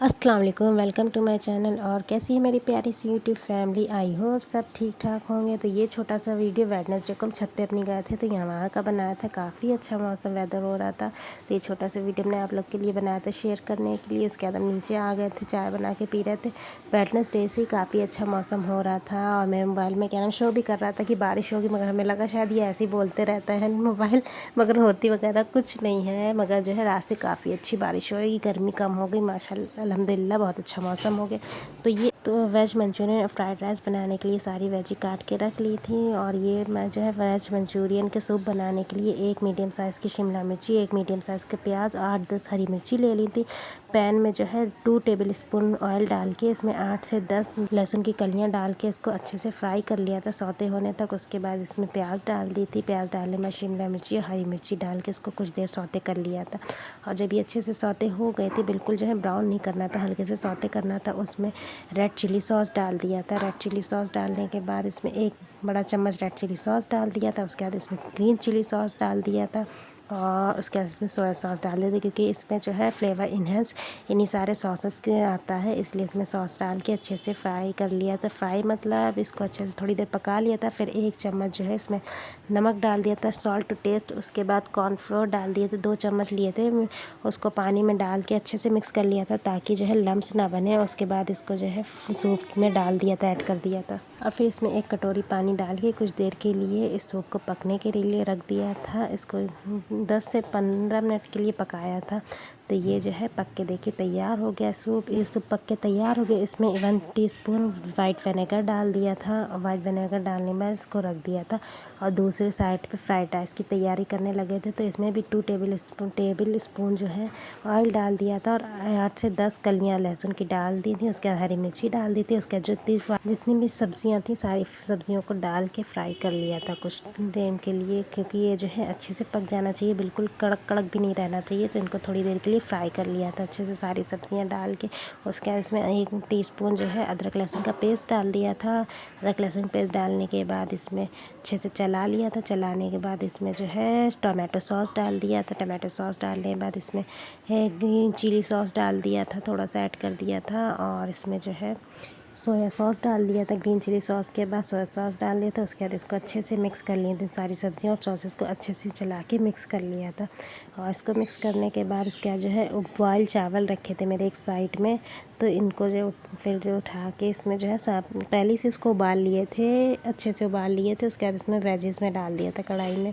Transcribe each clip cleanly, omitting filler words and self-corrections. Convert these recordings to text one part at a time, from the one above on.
अस्सलाम वालेकुम, welcome to my channel. और कैसी है मेरी प्यारी सी यूट्यूब फैमिली। आई होप सब ठीक ठाक होंगे। तो ये छोटा सा वीडियो वेडनेसडे को हम छत पे अपनी गए थे, तो यहाँ वहाँ का बनाया था। काफ़ी अच्छा मौसम वेदर हो रहा था, तो ये छोटा सा वीडियो मैंने आप लोग के लिए बनाया था शेयर करने के लिए। उसके बाद हम नीचे आ गए थे, चाय बना के पी रहे थे। वेडनेसडे से ही काफ़ी अच्छा मौसम हो रहा था, और मेरे मोबाइल में क्या नाम शो भी कर रहा था कि बारिश होगी, मगर हमें लगा शायद ये ऐसे ही बोलते रहता है मोबाइल, मगर होती वगैरह कुछ नहीं है। मगर जो है रात से काफ़ी अच्छी बारिश होगी, गर्मी कम हो गई माशाल्लाह, अल्हम्दुलिल्लाह बहुत अच्छा मौसम हो गया। तो वेज मंचूरियन और फ्राइड राइस बनाने के लिए सारी वेजी काट के रख ली थी। और ये मैं जो है वेज मंचूरियन के सूप बनाने के लिए एक मीडियम साइज़ की शिमला मिर्ची, एक मीडियम साइज़ के प्याज, 8-10 हरी मिर्ची ले ली थी। पैन में जो है 2 टेबल स्पून ऑयल डाल के इसमें 8 से 10 लहसुन की कलियां डाल के इसको अच्छे से फ्राई कर लिया था, सौते होने तक। उसके बाद इसमें प्याज डाल दी थी। प्याज डालने में शिमला मिर्ची और हरी मिर्ची डाल के इसको कुछ देर सौते कर लिया था। और जब ये अच्छे से सौते हो गए थे, बिल्कुल जो है ब्राउन नहीं करना था, हल्के से सौते करना था, उसमें रेड चिली सॉस डाल दिया था। रेड चिली सॉस डालने के बाद इसमें 1 बड़ा चम्मच रेड चिली सॉस डाल दिया था। उसके बाद इसमें ग्रीन चिली सॉस डाल दिया था, और उसके बाद इसमें सोया सॉस डाल देते, क्योंकि इसमें जो है फ्लेवर इन्हेंस इन्हीं सारे सॉसेस के आता है, इसलिए इसमें सॉस डाल के अच्छे से फ्राई कर लिया था। फ्राई मतलब इसको अच्छे से थोड़ी देर पका लिया था। फिर 1 चम्मच जो है इसमें नमक डाल दिया था, सॉल्ट टू टेस्ट। उसके बाद कॉर्नफ्लोर डाल दिए थे, 2 चम्मच लिए थे, उसको पानी में डाल के अच्छे से मिक्स कर लिया था, ताकि जो है लम्स ना बने। उसके बाद इसको जो है सूप में डाल दिया था, ऐड कर दिया था। और फिर इसमें 1 कटोरी पानी डाल के कुछ देर के लिए इस सूप को पकने के लिए रख दिया था। इसको 10 से 15 मिनट के लिए पकाया था। तो ये जो है पक के देखिए तैयार हो गया सूप। ये सूप पक के तैयार हो गया। इसमें 1 टीस्पून वाइट विनेगर डाल दिया था, और वाइट विनेगर डालने में इसको रख दिया था। और दूसरी साइड पे फ्राइड राइस की तैयारी करने लगे थे, तो इसमें भी 2 टेबल स्पून जो है ऑयल डाल दिया था, और 8 से 10 कलियाँ लहसुन की डाल दी थी। उसके बाद हरी मिर्ची डाल दी थी। उसके बाद जितनी भी सब्जियां थी सारी सब्जियों को डाल के फ्राई कर लिया था कुछ देर के लिए, क्योंकि ये जो है अच्छे से पक जाना चाहिए, बिल्कुल कड़क कड़क भी नहीं रहना चाहिए। तो इनको थोड़ी देर के लिए फ्राई कर लिया था अच्छे से सारी सब्जियां डाल के। उसके बाद इसमें 1 टीस्पून जो है अदरक लहसुन का पेस्ट डाल दिया था। अदरक लहसुन पेस्ट डालने के बाद इसमें अच्छे से चला लिया था। चलाने के बाद इसमें जो है टोमेटो सॉस डाल दिया था। टोमेटो सॉस डालने के बाद इसमें ग्रीन चिली सॉस डाल दिया था, थोड़ा सा ऐड कर दिया था। और इसमें जो है सोया सॉस डाल दिया था। ग्रीन चिली सॉस के बाद सोया सॉस डाल दिया था। उसके बाद इसको अच्छे से मिक्स कर लिए थे, सारी सब्जियां और सॉसेस को अच्छे से चला के मिक्स कर लिया था। और इसको मिक्स करने के बाद उसके बाद जो है बॉयल चावल रखे थे मेरे एक साइड में, तो इनको जो फिर जो उठा के इसमें जो है पहले से इसको उबाल लिए थे, अच्छे से उबाल लिए थे। उसके बाद इसमें वेजेस में डाल दिया था कढ़ाई में।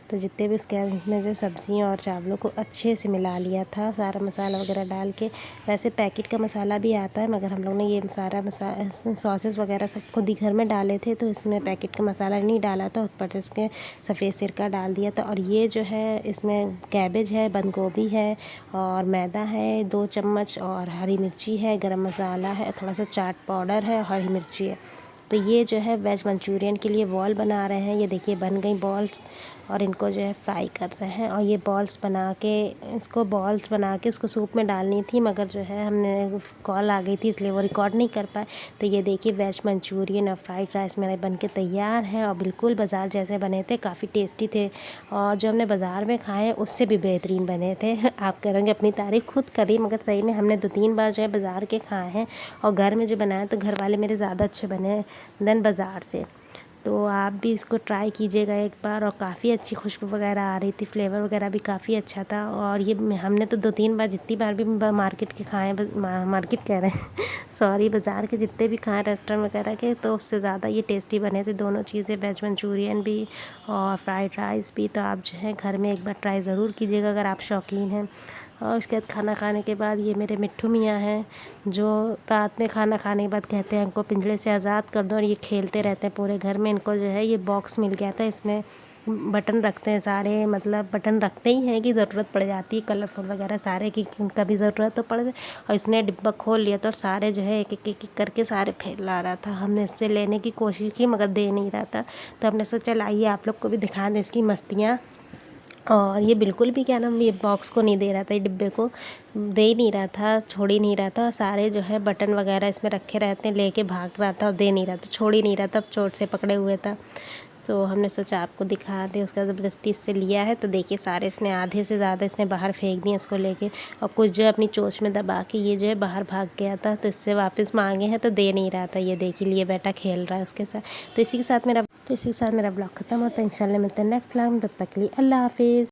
तो जितने भी उसके बाद इसमें जो सब्जियाँ और चावलों को अच्छे से मिला लिया था, सारा मसाला वगैरह डाल के। वैसे पैकेट का मसाला भी आता है, मगर हम लोग ने ये सारा सॉसेस वगैरह सब खुद ही घर में डाले थे, तो इसमें पैकेट का मसाला नहीं डाला था। ऊपर से इसके सफ़ेद सिरका डाल दिया था। और ये जो है इसमें कैबेज है, बंद गोभी है, और मैदा है 2 चम्मच, और हरी मिर्ची है, गरम मसाला है, थोड़ा सा चाट पाउडर है, हरी मिर्ची है। तो ये जो है वेज मंचूरियन के लिए बॉल बना रहे हैं। ये देखिए बन गई बॉल्स, और इनको जो है फ्राई कर रहे हैं। और ये बॉल्स बना के इसको सूप में डालनी थी, मगर जो है हमने कॉल आ गई थी इसलिए वो रिकॉर्ड नहीं कर पाए। तो ये देखिए वेज मंचूरियन और फ्राइड राइस मेरे बन के तैयार हैं, और बिल्कुल बाज़ार जैसे बने थे, काफ़ी टेस्टी थे। और जो हमने बाज़ार में खाए उससे भी बेहतरीन बने थे। आप करेंगे अपनी तारीफ़ खुद करिए, मगर सही में हमने 2-3 बार जो है बाज़ार के खाए हैं, और घर में जो बनाए तो घर वाले मेरे ज़्यादा अच्छे बने देन बाज़ार से। तो आप भी इसको ट्राई कीजिएगा एक बार। और काफ़ी अच्छी खुशबू वगैरह आ रही थी, फ्लेवर वगैरह भी काफ़ी अच्छा था। और ये हमने तो 2-3 बार, जितनी बार भी मार्केट के खाए, मार्केट कह रहे हैं सॉरी, बाज़ार के जितने भी खाए रेस्टोरेंट वगैरह के, तो उससे ज़्यादा ये टेस्टी बने थे दोनों चीज़ें, वेज मंचूरियन भी और फ्राइड राइस भी। तो आप जो है घर में एक बार ट्राई ज़रूर कीजिएगा अगर आप शौकीन हैं। और उसके बाद खाना खाने के बाद ये मेरे मिट्ठू मियाँ हैं, जो रात में खाना खाने के बाद कहते हैं हमको पिंजरे से आज़ाद कर दो, और ये खेलते रहते हैं पूरे घर में। इनको जो है ये बॉक्स मिल गया था, इसमें बटन रखते हैं सारे, मतलब बटन रखते ही हैं कि ज़रूरत पड़ जाती है कलरफुल वगैरह सारे, कि कभी ज़रूरत तो पड़ जाए। और इसने डिब्बा खोल लिया था, और सारे जो है एक एक एक एक करके सारे फैला रहा था। हमने इससे लेने की कोशिश की, मगर दे नहीं रहा था। तो हमने सोचा लाइए आप लोग को भी दिखा दें इसकी मस्तियाँ। और ये बिल्कुल भी क्या नाम ये बॉक्स को नहीं दे रहा था, ये डिब्बे को दे ही नहीं रहा था, छोड़ ही नहीं रहा था। सारे जो है बटन वगैरह इसमें रखे रहते हैं, लेके भाग रहा था और दे नहीं रहा था, छोड़ ही नहीं रहा था, चोट से पकड़े हुए था। तो हमने सोचा आपको दिखा दें। उसका ज़बरदस्ती इससे लिया है तो देखिए सारे इसने आधे से ज़्यादा इसने बाहर फेंक दिए इसको लेके, और कुछ जो है अपनी चोंच में दबा के ये जो है बाहर भाग गया था। तो इससे वापस मांगे हैं तो दे नहीं रहा था, ये देखिए लिए बैठा खेल रहा है उसके साथ। तो इसी के साथ मेरा ब्लॉग ख़त्म होता है। इंशाल्लाह मिलते हैं नेक्स्ट ब्लॉग में, तब तक के लिए अल्लाह हाफिज़।